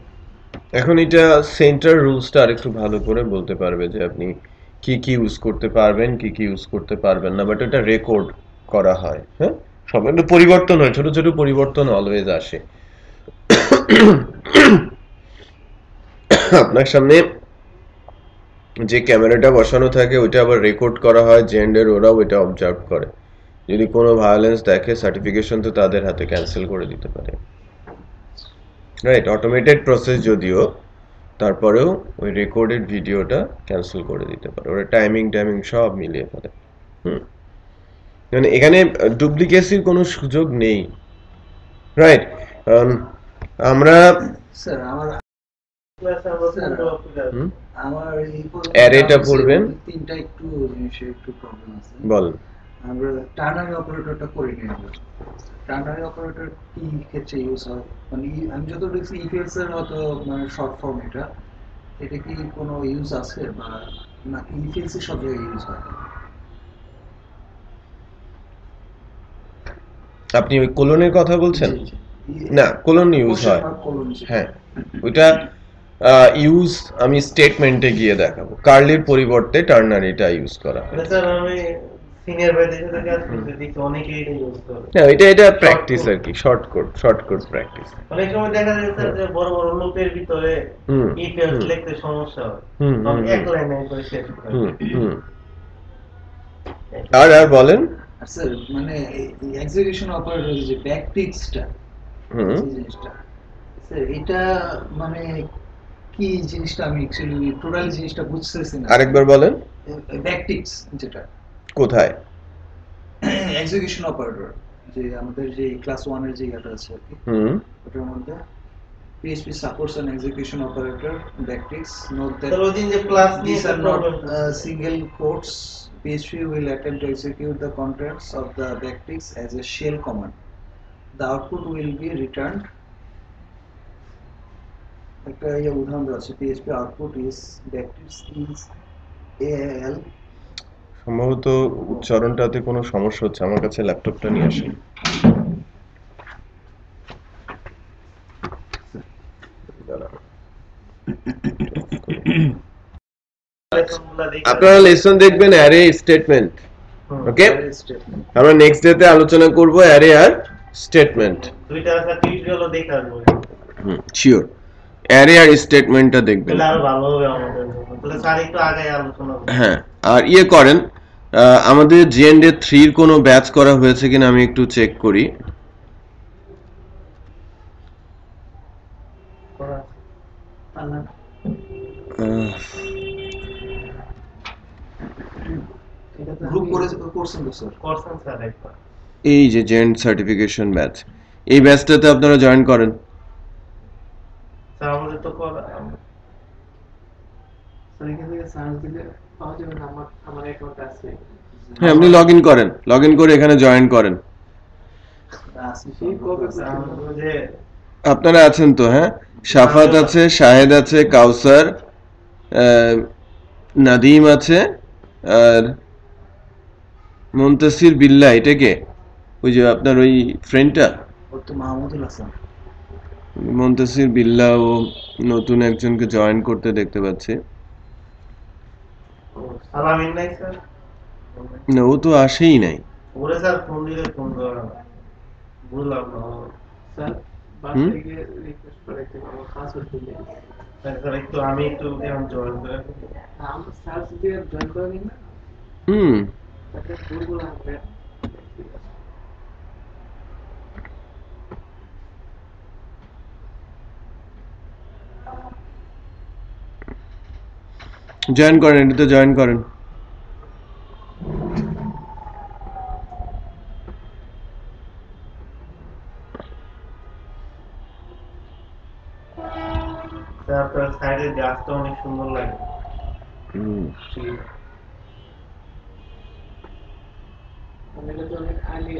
এখন এটা সেন্টার রুলসটা আরেকটু ভালো করে বলতে পারবে যে আপনি কি কি ইউজ করতে পারবেন, কি কি ইউজ করতে পারবেন না, বাট এটা রেকর্ড করা হয়। হ্যাঁ, সব একটু পরিবর্তন হয়, ছোট ছোট পরিবর্তন অলওয়েজ আসে। আপনার সামনে যে ক্যামেরাটা বসানো থাকে ওইটা আবার রেকর্ড করা হয়, জেন্ডার ওরাও ওইটা অবজার্ভ করে। যদি কোনো ভায়োলেন্স দেখে, সার্টিফিকেশন তো তাদের হাতে ক্যান্সেল করে দিতে পারে। রাইট, অটোমেটেড প্রসেস যদিও, তারপরেও ওই রেকর্ডেড ভিডিওটা ক্যান্সেল করে দিতে পারে, ওরা টাইমিং সব মিলিয়ে ফেলে। মানে এখানে ডুপ্লিকেসির কোনো সুযোগ নেই। রাইট, আমরা স্যার ক্লাসে আমরা এই অ্যারেটা পড়বেন। তিনটা একটু জিনিসের একটু প্রবলেম আছে। বলেন। আমরা টার্নারি অপারেটরটা করে নিয়ে আমরা টার্নারি অপারেটর কি ক্ষেত্রে ইউজ হয়, মানে আমি যত দেখছি ইফএলস এর মতো, মানে শর্ট ফর্ম এটা কি কোনো ইউজ আছে বা নাকি ইফএলস এর সব জায়গায় ইউজ হয়? আপনি ওই কোলনের কথা বলছেন? জি, জি। না, কোলন ইউজ হয়। হ্যাঁ, ওইটা ইউজ আমি স্টেটমেন্টে গিয়ে দেখাবো। কার্লির পরিবর্তে টার্নারিটা ইউজ করা হয়। স্যার আমি সিনিয়র ভাইদের সাথে কাজ করতে দেখি অনেকেই এটা ইউজ করে। না, এটা প্র্যাকটিস আর কি, শর্টকাট প্র্যাকটিস। অনেক সময় দেখা যায় স্যার যে বড় বড় লুপের ভিতরে ইফএলস লিখতে সমস্যা হয়, তখন এক লাইনে করে শেষ করে। আর বলেন। স্যার মানে এক্সিকিউশন অপারেটর যে ব্যাকটিক্সটা, জিনিসটা স্যার এটা মানে কি জিনিসটা, আমি অ্যাকচুয়ালি টোটাল জিনিসটা বুঝতেছি না। আরেকবার বলেন। ব্যাকটিক্স যেটা কোথায়? এক্সিকিউশন অপারেটর যে আমাদের যে ক্লাস 1 এর যে এটা আছে আর কি, ওটার মধ্যে PHP supports an execution operator backticks. Note that তো ওদিন যে ক্লাস নিয়ে these are not single quotes. PHP will attempt to execute the contents of the backticks as a shell command. The output will be returned. একটা উদাহরণ আছে, PHP output is backticks is AAL. সম্ভবত উচ্চারণটাতে কোনো সমস্যা হচ্ছে, আমার কাছে ল্যাপটপটা নিয়ে আসেন। আপনারা লেসন দেখবেন অ্যারে স্টেটমেন্ট। ওকে, আমরা নেক্সট ডেতে আলোচনা করব অ্যারে আর স্টেটমেন্ট। দুইটা আছে টিউটোরিয়ালও দেখে আসবো। শিওর, অ্যারে আর স্টেটমেন্টটা দেখবেন, তাহলে আরো ভালো হবে আমাদের জন্য। তাহলে স্যার একটু আগে আলোচনা করব। হ্যাঁ, আর ইয়ে করেন, আমাদের জিএনডে 3 এর কোনো ব্যাচ করা হয়েছে কিনা আমি একটু চেক করি। গ্রুপ করছেন তো স্যার? করছেন স্যার একবার। এই যে জেন্ড সার্টিফিকেশন ব্যাচ, এই ব্যাচটাতে আপনারা জয়েন করেন। স্যার আমাদের তো করা স্যার এখান থেকে সার্চ দিলে পাওয়া যাবে না, আমার অ্যাকাউন্ট আছে। হ্যাঁ আপনি লগ ইন করেন, লগ ইন করে এখানে জয়েন করেন। যে আপনারা আছেন তো? হ্যাঁ, শাফাত আছে, শাহেদ আছে, কাউসার, নাদিম আছে, আর মুনতাসির বিল্লাহ। এটা কে? ওই যে আপনার ওই ফ্রেন্ডটা ওর তো মাহমুদুল হাসান। মুনতাসির বিল্লাহ ও নতুন একজনকে জয়েন করতে দেখতে পাচ্ছি। আলামিন নাই স্যার? না, ও তো আসেই নাই। ওরে স্যার ফোন দিলে ফোন ধরে না। বুঝলাম না। স্যার বাসায় গিয়ে রিকোয়েস্ট করে দিতে পারবো, পাসওয়ার্ড দিলে। স্যার একটু আমি একটু এখন জয়েন করে ফেলি। আমরা সার্চ দিয়ে জয়েন করে নিই না, হুম তাতে ভুলগুলো হবে। জয়েন করেন, এটাতে জয়েন করেন। স্যার আপনার সাইডের গাছটা অনেক সুন্দর লাগে। আমি এটা তো অনেক আগে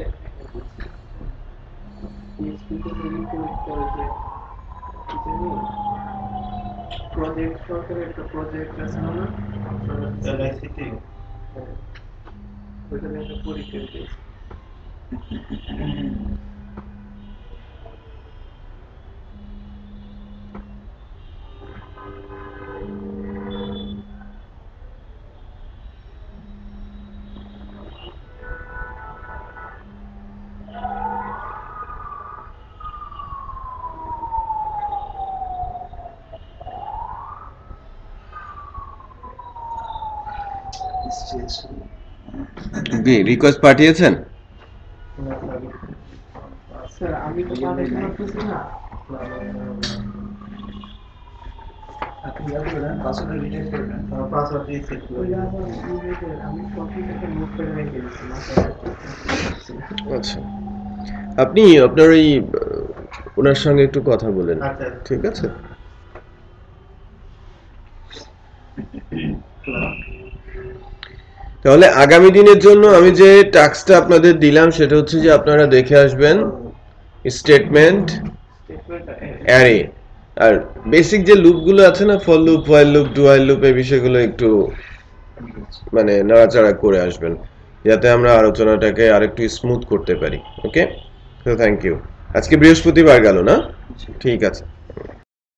পিএইচপিতে তৈরি করে যে প্রজেক্ট সরকারের একটা প্রজেক্ট আছে না, এলআইসিটি ওইটা নিয়ে একটা পরীক্ষা দিয়েছি। রিকোয়েস্ট পাঠিয়েছেন? স্যার আমি তো পাঠাইতে পারতেছি না। আপনি ইয়া করবেন, পাসওয়ার্ড রিটাইপ করবেন। পাসওয়ার্ড দিয়ে সেট করে ওইটা আমার নিজেদের, আমি কম্পিউটারটা নোট করে রেখে দিচ্ছি মাথায়। আচ্ছা, আপনি আপনার ওই ওনার সঙ্গে একটু কথা বলেন, আচ্ছা ঠিক আছে? তাহলে আগামী দিনের জন্য আমি যে টাস্কটা আপনাদের দিলাম সেটা হচ্ছে যে আপনারা দেখে আসবেন স্টেটমেন্ট অ্যারে, আর বেসিক যে লুপগুলো আছে না, for loop, while loop, do while loop, এই বিষয়গুলো একটু মানে নাড়াচাড়া করে আসবেন, যাতে আমরা আলোচনাটাকে আরেকটু স্মুথ করতে পারি। ওকে, তো থ্যাংক ইউ। আজকে বৃহস্পতিবার গেল না? ঠিক আছে।